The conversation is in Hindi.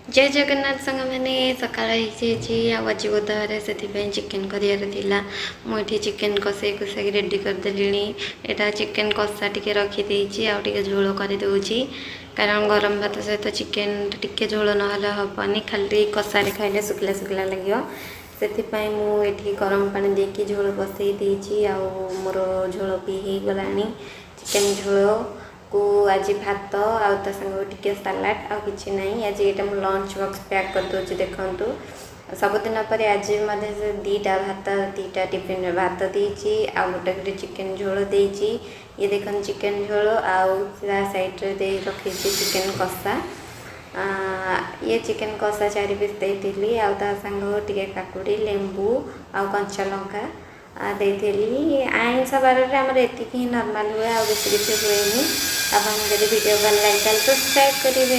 जय जगन्नाथ संग मैंने सकाल आज बुधवार से चिकेन कर मुझे चिकेन कषे कुसाई रेडी करदेली। यहाँ चिकेन कषा टी रखीदे आगे झोल करदे कारण गरम भात सहित चिकेन टी झोल ना हेनी खाली कषारे खाइले शुखला शुखला लगे से मुझे गरम पानी देकी झोल बसई मोर झोल भी हो गला चिकेन झोल को आज भात आउ ता संग टिके सलाड आ किछि नहीं। आज ये लंच बॉक्स पैक कर दूची देखंतु सबुदिन पर आज मध्य दीटा भात दीटा टिफिन भात देची आ गोटे चिकेन झोल देची। ये देखन चिकेन झोल आउ साइड रे दे रखी चिकेन कषा ये चिकेन कषा 4 पीस देती आउ ता संग टिके काकुड़ी लेंबू आउ कंचा लंका देली। आइंस बार आमर एति ही नॉर्मल हुए आ बेसी किसी हुए। आप वीडियो भल लगे तो सब्सक्राइब करेंगे।